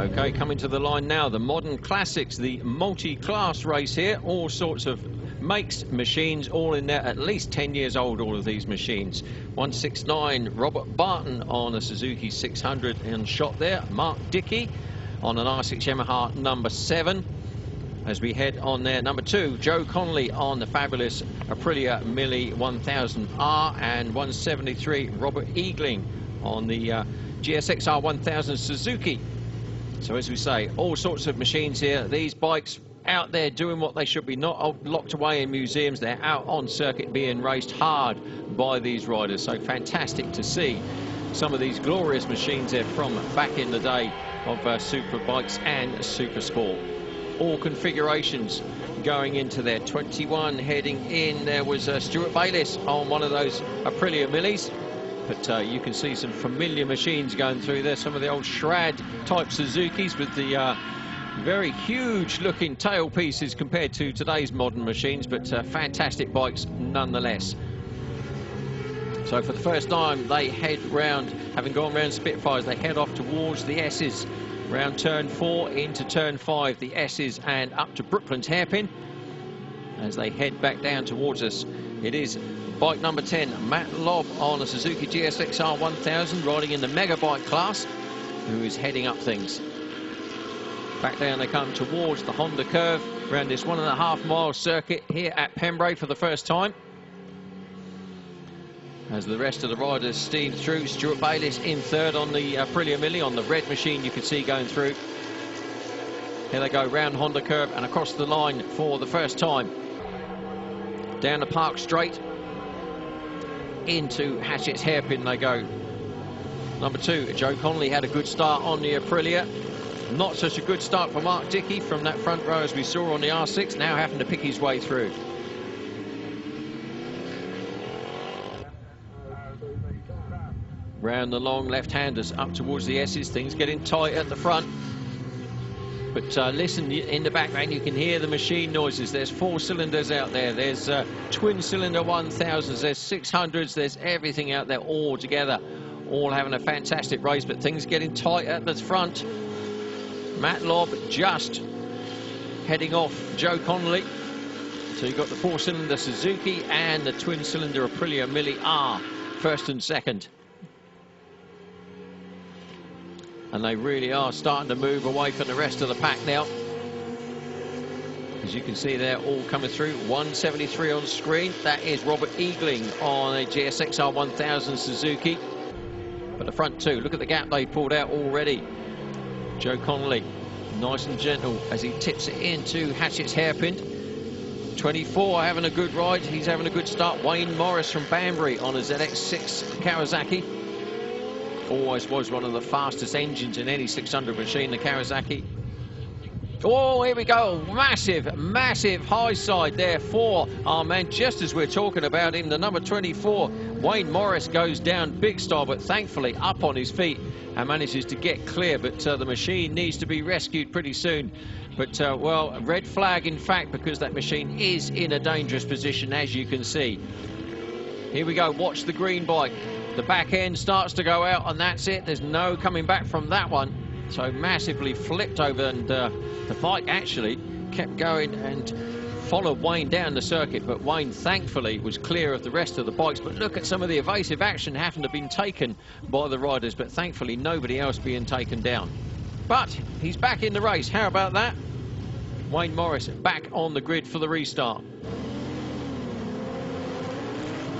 Okay, coming to the line now, the Modern Classics, the multi-class race here. All sorts of makes, machines, all in there, at least 10 years old, all of these machines. 169, Robert Barton on a Suzuki 600 and shot there. Mark Dickey on an R6 Yamaha number 7. As we head on there, number 2, Joe Connolly on the fabulous Aprilia Mille 1000R, and 173, Robert Eagling on the GSXR 1000 Suzuki. So as we say, all sorts of machines here. These bikes out there doing what they should be, not locked away in museums. They're out on circuit being raced hard by these riders. So fantastic to see some of these glorious machines there from back in the day of super bikes and super sport. All configurations going into there. 21 heading in. There was Stuart Bayliss on one of those Aprilia Milles. But you can see some familiar machines going through there. Some of the old Shrad type Suzukis with the very huge looking tailpieces compared to today's modern machines, but fantastic bikes nonetheless. So for the first time they head round, having gone round Spitfires, they head off towards the S's. Round turn 4 into turn 5, the S's, and up to Brooklands Hairpin as they head back down towards us. It is bike number 10, Matt Lobb on a Suzuki GSXR 1000, riding in the mega bike class, who is heading up things. Back down they come towards the Honda curve around this 1.5 mile circuit here at Pembrey for the first time. As the rest of the riders steam through, Stuart Bayliss in third on the Aprilia Mille, on the red machine you can see going through. Here they go round Honda curve and across the line for the first time. Down the Park Straight into Hatchett's Hairpin they go. Number 2, Joe Connolly had a good start on the Aprilia. Not such a good start for Mark Dickey from that front row as we saw on the R6, now having to pick his way through. Round the long left-handers up towards the S's, things getting tight at the front. But listen, in the background you can hear the machine noises. There's 4 cylinders out there, there's twin cylinder 1000s, there's 600s, there's everything out there all together, all having a fantastic race, but things getting tight at the front. Matt Lobb just heading off Joe Connolly. So you've got the 4-cylinder Suzuki and the twin-cylinder Aprilia Mille R, first and second. And they really are starting to move away from the rest of the pack now. As you can see, they're all coming through. 173 on screen. That is Robert Eagling on a GSXR 1000 Suzuki. But the front 2, look at the gap they pulled out already. Joe Connolly, nice and gentle as he tips it into Hatchett's Hairpin. 24 having a good ride. He's having a good start. Wayne Morris from Banbury on a ZX6 Kawasaki. Always was one of the fastest engines in any 600 machine, the Kawasaki. Oh, here we go. Massive, massive high side there for our man, just as we're talking about him. The number 24, Wayne Morris, goes down big style, but thankfully up on his feet and manages to get clear. But the machine needs to be rescued pretty soon. But, well, red flag, in fact, because that machine is in a dangerous position, as you can see. Here we go. Watch the green bike. The back end starts to go out, and that's it. There's no coming back from that one. So massively flipped over, and the bike actually kept going and followed Wayne down the circuit. But Wayne, thankfully, was clear of the rest of the bikes. But look at some of the evasive action having to have been taken by the riders, but thankfully nobody else being taken down. But he's back in the race. How about that? Wayne Morris back on the grid for the restart.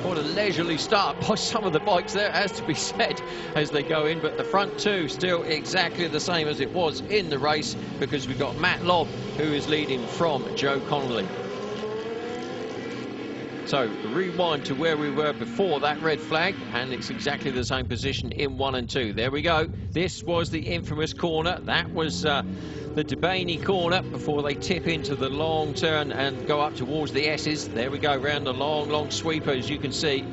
What a leisurely start by some of the bikes there, has to be said, as they go in. But the front 2 still exactly the same as it was in the race, because we've got Matt Lobb, who is leading from Joe Connolly. So rewind to where we were before that red flag, and it's exactly the same position in 1 and 2. There we go. This was the infamous corner. That was the Debaney corner before they tip into the long turn and go up towards the S's. There we go, round the long sweeper, as you can see,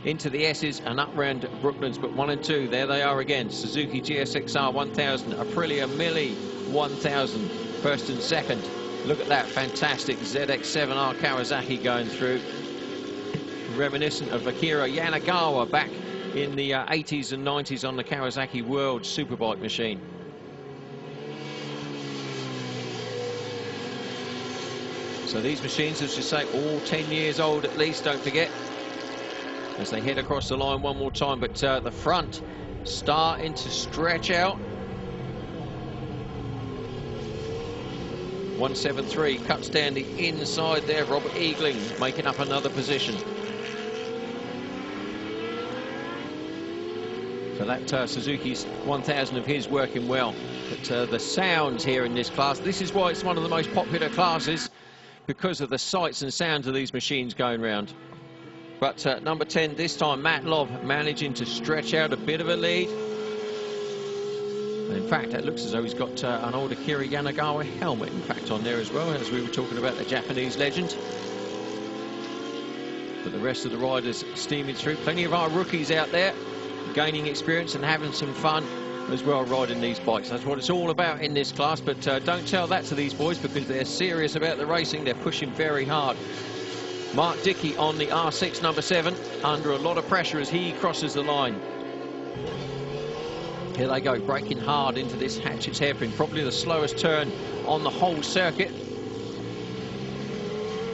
into the S's and up round Brooklands. But 1 and 2, there they are again. Suzuki GSXR 1000, Aprilia Mille 1000, first and second. Look at that fantastic ZX7R Kawasaki going through, reminiscent of Akira Yanagawa back in the 80s and 90s on the Kawasaki World Superbike machine. So these machines, as you say, all 10 years old at least, don't forget, as they head across the line one more time. But the front starting to stretch out. 173 cuts down the inside there. Robert Eagling making up another position. So that Suzuki's 1000 of his working well. But the sounds here in this class, this is why it's one of the most popular classes, because of the sights and sounds of these machines going round. But number 10 this time, Matt Lobb, managing to stretch out a bit of a lead. In fact, it looks as though he's got an old Akira Yanagawa helmet, in fact, on there as well, as we were talking about the Japanese legend. But the rest of the riders steaming through. Plenty of our rookies out there gaining experience and having some fun as well riding these bikes. That's what it's all about in this class. But don't tell that to these boys, because they're serious about the racing. They're pushing very hard. Mark Dickey on the R6, number 7, under a lot of pressure as he crosses the line. Here they go, braking hard into this Hatchett's hairpin, probably the slowest turn on the whole circuit.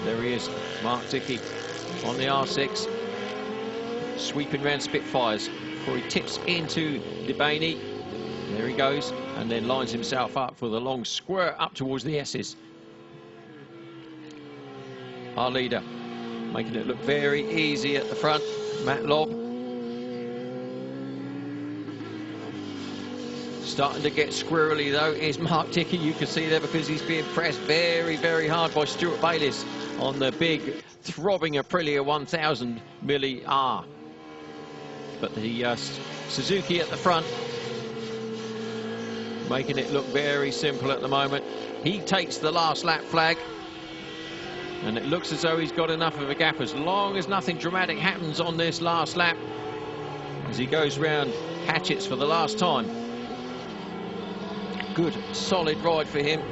There he is, Mark Dickey on the R6, sweeping round Spitfires before he tips into Debaney. There he goes, and then lines himself up for the long squirt up towards the S's. Our leader, making it look very easy at the front, Matt Lobb. Starting to get squirrely though is Mark Dickey. You can see there, because he's being pressed very, very hard by Stuart Bayliss on the big throbbing Aprilia 1000 Milli R. But the Suzuki at the front, making it look very simple at the moment. He takes the last lap flag, and it looks as though he's got enough of a gap, as long as nothing dramatic happens on this last lap, as he goes round Hatchett's for the last time. Good, solid ride for him.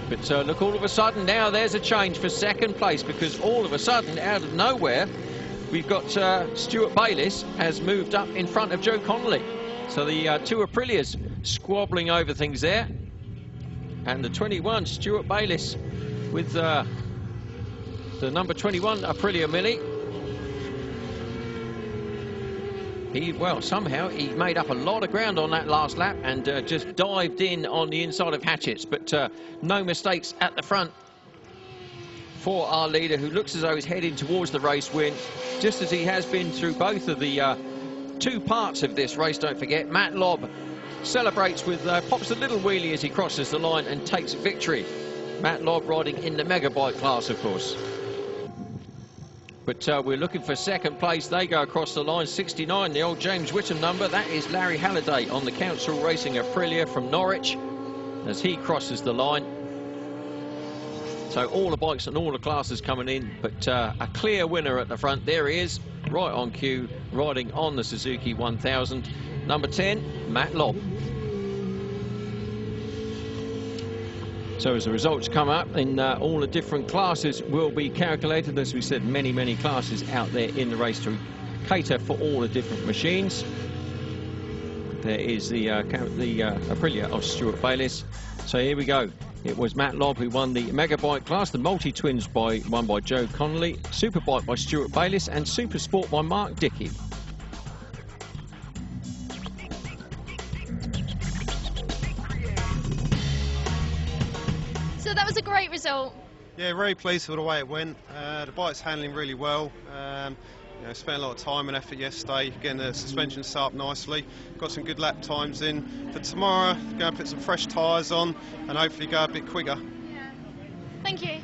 But look, all of a sudden now there's a change for second place, because all of a sudden, out of nowhere, we've got Stuart Bayliss has moved up in front of Joe Connolly. So the two Aprilias squabbling over things there. And the 21, Stuart Bayliss, with the number 21 Aprilia Milli. Well, somehow he made up a lot of ground on that last lap and just dived in on the inside of Hatchett's. But no mistakes at the front for our leader, who looks as though he's heading towards the race win, just as he has been through both of the two parts of this race, don't forget. Matt Lobb celebrates with, pops a little wheelie as he crosses the line and takes victory. Matt Lobb riding in the Megabike class, of course. But we're looking for second place. They go across the line. 69, the old James Whittam number. That is Larry Halliday on the Council Racing Aprilia from Norwich, as he crosses the line. So all the bikes and all the classes coming in, but a clear winner at the front. There he is, right on cue, riding on the Suzuki 1000. Number 10, Matt Lobb. So as the results come up in all the different classes will be calculated. As we said, many, many classes out there in the race to cater for all the different machines. There is the Aprilia of Stuart Bayliss. So here we go. It was Matt Lobb who won the Megabike class, the Multi-Twins won by Joe Connolly, Superbike by Stuart Bayliss, and Super Sport by Mark Dickey. So that was a great result. Yeah, very pleased with the way it went. The bike's handling really well. You know, spent a lot of time and effort yesterday getting the suspension set up nicely. Got some good lap times in. For tomorrow, going to put some fresh tyres on and hopefully go a bit quicker. Thank you.